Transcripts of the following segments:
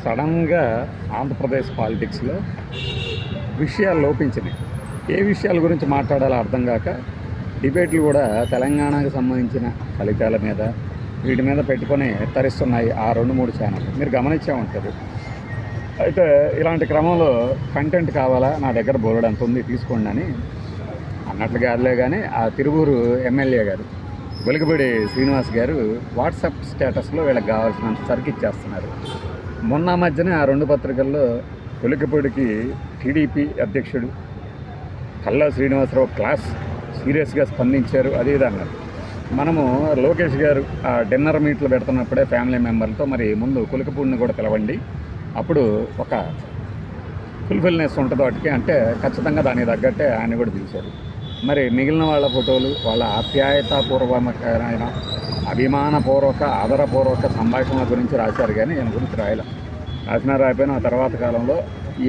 సడన్గా ఆంధ్రప్రదేశ్ పాలిటిక్స్లో విషయాలు లోపించినాయి. ఏ విషయాల గురించి మాట్లాడాలో అర్థం కాక డిబేట్లు కూడా తెలంగాణకు సంబంధించిన ఫలితాల మీద వీటి మీద పెట్టుకొని తరిస్తున్నాయి ఆ 2-3 ఛానళ్ళు. మీరు గమనించే ఉంటుంది. అయితే ఇలాంటి క్రమంలో కంటెంట్ కావాలా, నా దగ్గర బోలెడంత ఉంది తీసుకోండి అని అన్నట్లు కాదులే. కానీ ఆ తిరువూరు ఎమ్మెల్యే గారు వెలుగుబడి శ్రీనివాస్ గారు వాట్సాప్ స్టేటస్లో వీళ్ళకి కావాల్సినంత సరికి ఇచ్చేస్తున్నారు. మొన్న మధ్యన ఆ 2 పత్రికల్లో వెలుగుబడికి టీడీపీ అధ్యక్షుడు కల్లా శ్రీనివాసరావు క్లాస్ సీరియస్గా స్పందించారు. అది ఇది అన్నారు. మనము లోకేష్ గారు ఆ డిన్నర్ మీట్లు పెడుతున్నప్పుడే ఫ్యామిలీ మెంబర్లతో మరి ముందు కులికపూడిని కూడా పిలవండి, అప్పుడు ఒక ఫుల్ఫిల్నెస్ ఉంటుంది వాటికి అంటే ఖచ్చితంగా దానికి తగ్గట్టే ఆయన కూడా పిలిచారు. మరి మిగిలిన వాళ్ళ ఫోటోలు వాళ్ళ ఆప్యాయతాపూర్వకమైన అభిమానపూర్వక ఆదరపూర్వక సంభాషణల గురించి రాశారు, కానీ ఆయన గురించి రాయిపోయిన ఆ తర్వాత కాలంలో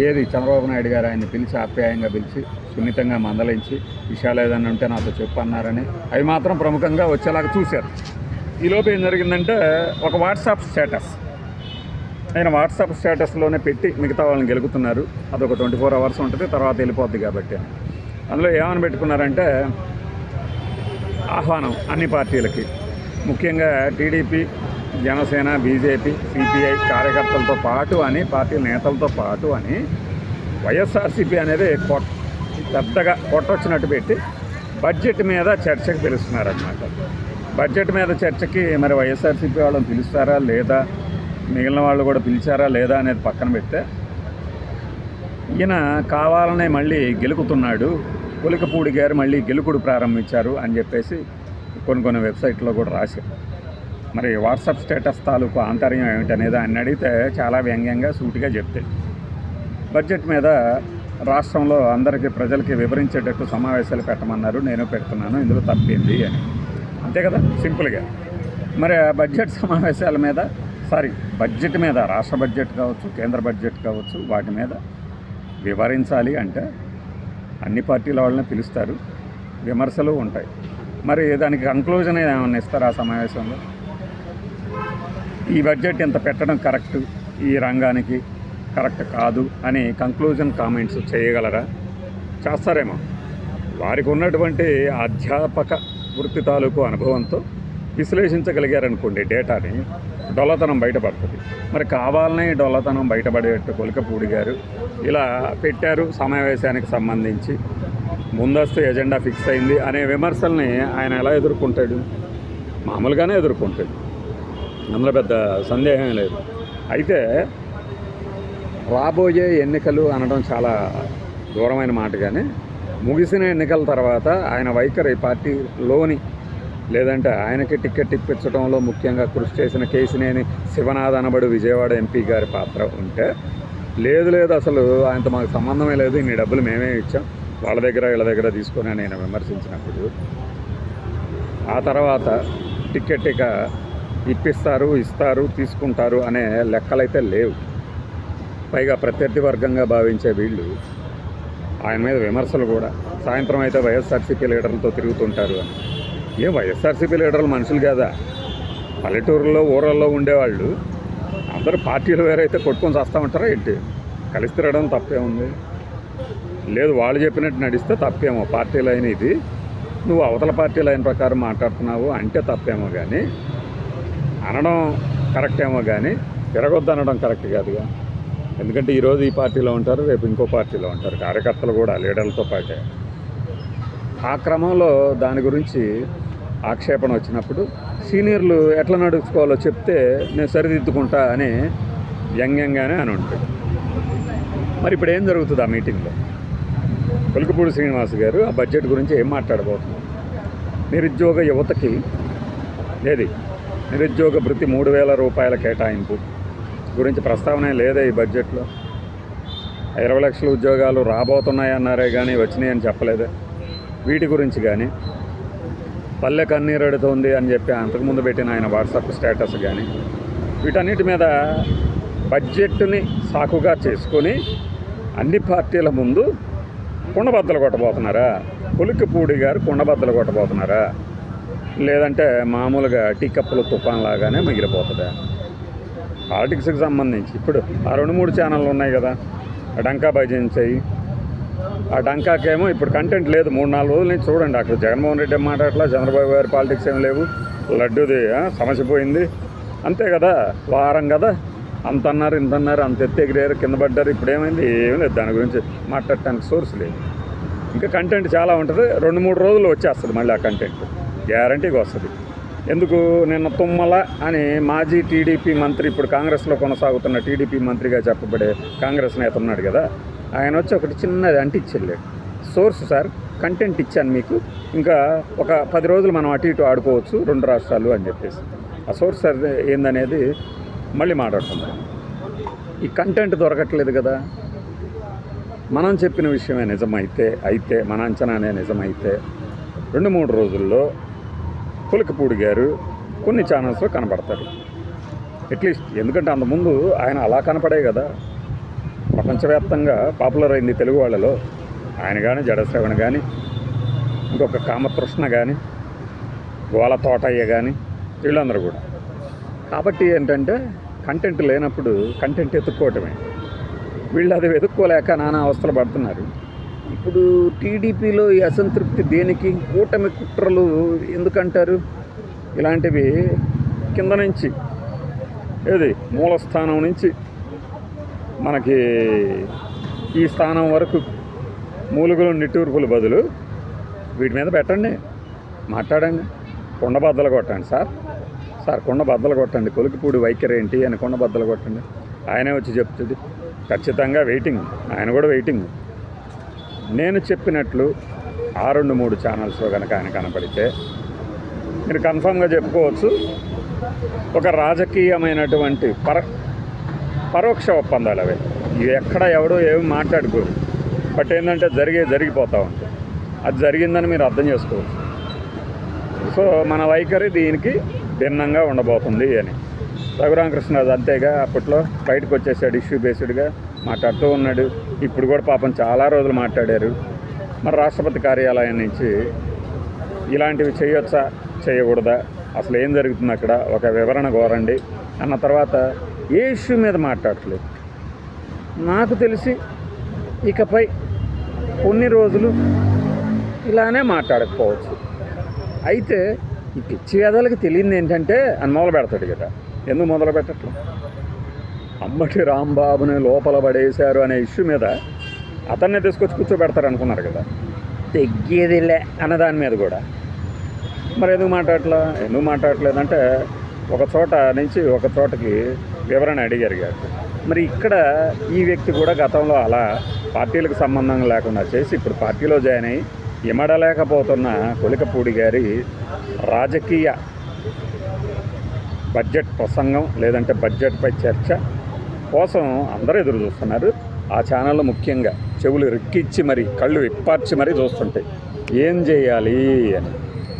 ఏది చంద్రబాబు నాయుడు గారు ఆయన్ని పిలిచి ఆప్యాయంగా పిలిచి సున్నితంగా మందలించి విషయాలు ఏదైనా ఉంటే నాతో చెప్పు అన్నారని అవి మాత్రం ప్రముఖంగా వచ్చేలాగా చూశారు. ఈలోపు ఏం జరిగిందంటే ఒక వాట్సాప్ స్టేటస్ ఆయన వాట్సాప్ స్టేటస్లోనే పెట్టి మిగతా వాళ్ళని గెలుగుతున్నారు. అదొక 24 hours ఉంటుంది, తర్వాత వెళ్ళిపోద్ది కాబట్టి. అందులో ఏమని పెట్టుకున్నారంటే ఆహ్వానం అన్ని పార్టీలకి, ముఖ్యంగా టీడీపీ, జనసేన, బీజేపీ, సిపిఐ కార్యకర్తలతో పాటు అని పార్టీ నేతలతో పాటు అని వైఎస్ఆర్సీపీ అనేది పెద్దగా కొట్టొచ్చినట్టు పెట్టి బడ్జెట్ మీద చర్చకు పిలుస్తున్నారన్నమాట. బడ్జెట్ మీద చర్చకి మరి వైఎస్ఆర్సీపీ వాళ్ళని పిలుస్తారా లేదా, మిగిలిన వాళ్ళు కూడా పిలిచారా లేదా అనేది పక్కన పెడితే ఈయన కావాలనే మళ్ళీ గెలుకుతున్నాడు, కులికపూడి గారు మళ్ళీ గెలుకుడు ప్రారంభించారు అని చెప్పేసి కొన్ని వెబ్సైట్లో కూడా రాశారు. మరి వాట్సాప్ స్టేటస్ తాలూకు ఆంతర్యం ఏమిటనేది ఆయన అడిగితే చాలా వ్యంగ్యంగా సూటిగా చెప్తే బడ్జెట్ మీద రాష్ట్రంలో అందరికీ ప్రజలకి వివరించేటట్టు సమావేశాలు పెట్టమన్నారు, నేను పెడుతున్నాను, ఇందులో తప్పింది అని. అంతే కదా, సింపుల్గా. మరి ఆ బడ్జెట్ సమావేశాల మీద బడ్జెట్ మీద రాష్ట్ర బడ్జెట్ కావచ్చు, కేంద్ర బడ్జెట్ కావచ్చు, వాటి మీద వివరించాలి అంటే అన్ని పార్టీల వాళ్ళని పిలుస్తారు, విమర్శలు ఉంటాయి. మరి దానికి కంక్లూజన్ ఏమన్నా ఇస్తారు ఆ సమావేశంలో? ఈ బడ్జెట్ ఇంత పెట్టడం కరెక్ట్, ఈ రంగానికి కరెక్ట్ కాదు అని కంక్లూజన్ కామెంట్స్ చేయగలరా? చేస్తారేమో. వారికి ఉన్నటువంటి అధ్యాపక వృత్తి తాలూకు అనుభవంతో విశ్లేషించగలిగారనుకోండి డేటాని, డొల్లతనం బయటపడుతుంది. మరి కావాలనే డొల్లతనం బయటపడేట్టు కులికపూడి గారు ఇలా పెట్టారు సమావేశానికి సంబంధించి, ముందస్తు ఎజెండా ఫిక్స్ అయింది అనే విమర్శల్ని ఆయన ఎలా ఎదుర్కొంటాడు? మామూలుగానే ఎదుర్కొంటాడు, అందులో పెద్ద సందేహం లేదు. అయితే రాబోయే ఎన్నికలు అనడం చాలా దూరమైన మాట, కానీ ముగిసిన ఎన్నికల తర్వాత ఆయన వైఖరి పార్టీలోని లేదంటే ఆయనకి టికెట్ ఇప్పించడంలో ముఖ్యంగా కృషి చేసిన కేసినేని శివనాథ్ అనబడు విజయవాడ ఎంపీ గారి పాత్ర ఉంటే, లేదు అసలు ఆయనతో మాకు సంబంధమే లేదు, ఇన్ని డబ్బులు మేమే ఇచ్చాం, వాళ్ళ దగ్గర వీళ్ళ దగ్గర తీసుకొని నేను విమర్శించినప్పుడు ఆ తర్వాత టికెట్ ఇక ఇస్తారు, తీసుకుంటారు అనే లెక్కలైతే లేవు. పైగా ప్రత్యర్థి వర్గంగా భావించే వీళ్ళు ఆయన మీద విమర్శలు కూడా, సాయంత్రం అయితే వైఎస్ఆర్సీపీ లీడర్లతో తిరుగుతుంటారు అని. ఏ వైఎస్ఆర్సీపీ లీడర్లు మనుషులు కాదా? పల్లెటూరులో ఊరల్లో ఉండేవాళ్ళు అందరూ పార్టీలు వేరైతే కొట్టుకొని చేస్తూ ఉంటారా ఏంటి? కలిసి తిరగడం తప్పేముంది? లేదు, వాళ్ళు చెప్పినట్టు నడిస్తే తప్పేమో, పార్టీ లైన్ ఇది, నువ్వు అవతల పార్టీ లైన్ ప్రకారం మాట్లాడుతున్నావు అంటే తప్పేమో, కానీ అనడం కరెక్ట్ ఏమో, కానీ తిరగొద్దు అనడం కరెక్ట్ కాదుగా. ఎందుకంటే ఈరోజు ఈ పార్టీలో ఉంటారు, రేపు ఇంకో పార్టీలో ఉంటారు కార్యకర్తలు కూడా లీడర్లతో పాటే. ఆ క్రమంలో దాని గురించి ఆక్షేపణ వచ్చినప్పుడు సీనియర్లు ఎట్లా నడుచుకోవాలో చెప్తే నేను సరిదిద్దుకుంటా అని వ్యంగ్యంగానే అని ఉంటుంది. మరి ఇప్పుడు ఏం జరుగుతుంది ఆ మీటింగ్లో? వెలుగుపూడి శ్రీనివాస్ గారు ఆ బడ్జెట్ గురించి ఏం మాట్లాడబోతున్నారు? నిరుద్యోగ యువతకి నిరుద్యోగ భృతి 3,000 రూపాయల కేటాయింపు గురించి ప్రస్తావన లేదే ఈ బడ్జెట్లో. 20 లక్షల ఉద్యోగాలు రాబోతున్నాయన్నారే కానీ వచ్చినాయని చెప్పలేదే. వీటి గురించి కానీ పల్లె కన్నీరెడుతోంది అని చెప్పి అంతకుముందు పెట్టిన ఆయన వాట్సాప్ స్టేటస్ కానీ వీటన్నిటి మీద బడ్జెట్ని సాకుగా చేసుకొని అన్ని పార్టీల ముందు కుండబద్దలు కొట్టబోతున్నారా? కులికపూడి గారు కుండబద్దలు కొట్టబోతున్నారా? లేదంటే మామూలుగా టీ కప్పుల తుఫాన్ లాగానే మిగిలిపోతుందా? పాలిటిక్స్కి సంబంధించి ఇప్పుడు ఆ 2-3 ఛానళ్ళు ఉన్నాయి కదా, ఆ డంకా భజించాయి. ఆ డంకాకేమో ఇప్పుడు కంటెంట్ లేదు. 3-4 రోజుల నుంచి చూడండి, అక్కడ జగన్మోహన్ రెడ్డి మాట్లాడట్లా, చంద్రబాబు గారి పాలిటిక్స్ ఏం లేవు, లడ్డూది సమస్య పోయింది అంతే కదా. వారం కదా, అంత అన్నారు ఇంత అన్నారు, అంత ఎత్తెగిరారు కింద పడ్డారు. ఇప్పుడు ఏమైంది? ఏం లేదు, దాని గురించి మాట్లాడటానికి సోర్స్ లేదు. ఇంకా కంటెంట్ చాలా ఉంటుంది. 2-3 రోజులు వచ్చేస్తుంది మళ్ళీ ఆ కంటెంట్, గ్యారంటీగా వస్తుంది. ఎందుకు? నిన్న తుమ్మల అని మాజీ టీడీపీ మంత్రి, ఇప్పుడు కాంగ్రెస్లో కొనసాగుతున్న టీడీపీ మంత్రిగా చెప్పబడే కాంగ్రెస్ నేత ఉన్నాడు కదా, ఆయన వచ్చి ఒకటి చిన్నది అంటించలేడు. సోర్స్ సార్, కంటెంట్ ఇచ్చాను మీకు, ఇంకా ఒక 10 రోజులు మనం అటు ఇటు ఆడుకోవచ్చు 2 రాష్ట్రాలు అని చెప్పేసి. ఆ సోర్స్ అది ఏందనేది మళ్ళీ మాట్లాడుకుందాం. ఈ కంటెంట్ దొరకట్లేదు కదా. మనం చెప్పిన విషయమే నిజమైతే మన అంచనానే నిజమైతే 2-3 రోజుల్లో పులకపూడి గారు కొన్ని ఛానల్స్లో కనపడతారు అట్లీస్ట్. ఎందుకంటే అంతకుముందు ఆయన అలా కనపడే కదా ప్రపంచవ్యాప్తంగా పాపులర్ అయింది తెలుగు వాళ్ళలో. ఆయన కానీ, జడశ్రవణ కానీ, ఇంకొక కామతృష్ణ కానీ, గోల తోటయ్య కానీ, వీళ్ళందరూ కూడా. కాబట్టి ఏంటంటే కంటెంట్ లేనప్పుడు కంటెంట్ ఎత్తుక్కోవటమే. వీళ్ళు అది వెతుక్కోలేక నానా అవస్థలు పడుతున్నారు. ఇప్పుడు టీడీపీలో ఈ అసంతృప్తి దేనికి? కూటమి కుట్రలు ఎందుకంటారు? ఇలాంటివి కింద నుంచి, ఏది మూలస్థానం నుంచి మనకి ఈ స్థానం వరకు మూలుగులు నిట్టూర్పులు బదులు వీటి మీద పెట్టండి, మాట్లాడండి, కొండ బద్దలు కొట్టండి. సార్ కొండ బద్దలు కొట్టండి, కొలికిపూడి వైఖరి ఏంటి అని కొండ బద్దలు కొట్టండి. ఆయనే వచ్చి చెప్తుంది. ఖచ్చితంగా వెయిటింగ్, ఆయన కూడా వెయిటింగ్. నేను చెప్పినట్లు ఆ 2-3 ఛానల్స్లో కనుక ఆయన కనపడితే మీరు కన్ఫామ్గా చెప్పుకోవచ్చు, ఒక రాజకీయమైనటువంటి పరోక్ష ఒప్పందాలు అవి. ఇవి ఎక్కడ ఎవడో ఏమి మాట్లాడుకోరు, బట్ ఏంటంటే జరిగిపోతూ ఉంటుంది. అది జరిగిందని మీరు అర్థం చేసుకోవచ్చు. సో మన వైఖరి దీనికి భిన్నంగా ఉండబోతుంది అని రఘురామకృష్ణరాజు అంతేగా అప్పట్లో బయటకు వచ్చేసాడు, ఇష్యూ బేస్డ్గా మాట్లాడుతూ ఉన్నాడు. ఇప్పుడు కూడా పాపం చాలా రోజులు మాట్లాడారు. మరి రాష్ట్రపతి కార్యాలయం నుంచి ఇలాంటివి చేయొచ్చా చేయకూడదా, అసలు ఏం జరుగుతుంది అక్కడ, ఒక వివరణ కోరండి అన్న తర్వాత ఏ ఇష్యూ మీద మాట్లాడట్లేదు. నాకు తెలిసి ఇకపై కొన్ని రోజులు ఇలానే మాట్లాడకపోవచ్చు. అయితే ఈ పిచ్చి వేదాలకు తెలియదు ఏంటంటే అని మొదలు పెడతాడు కదా. ఎందుకు మొదలు పెట్టట్లు? అంబటి రాంబాబుని లోపల పడేశారు అనే ఇష్యూ మీద అతన్నే తీసుకొచ్చి కూర్చోబెడతారు అనుకున్నారు కదా, తెగ్గేదిలే అన్న దాని మీద కూడా మరి ఎందుకు మాట్లాడట్లేదంటే ఒక చోట నుంచి ఒక చోటకి వివరణ అడిగారు కాదు. మరి ఇక్కడ ఈ వ్యక్తి కూడా గతంలో అలా పార్టీలకు సంబంధం లేకుండా చేసి ఇప్పుడు పార్టీలో జాయిన్ అయ్యి ఇమడలేకపోతున్న కొలికపూడి గారి రాజకీయ బడ్జెట్ ప్రసంగం లేదంటే బడ్జెట్పై చర్చ కోసం అందరూ ఎదురు చూస్తున్నారు. ఆ ఛానళ్ళు ముఖ్యంగా చెవులు రెక్కిచ్చి మరి కళ్ళు విప్పార్చి మరీ చూస్తుంటాయి ఏం చేయాలి అని.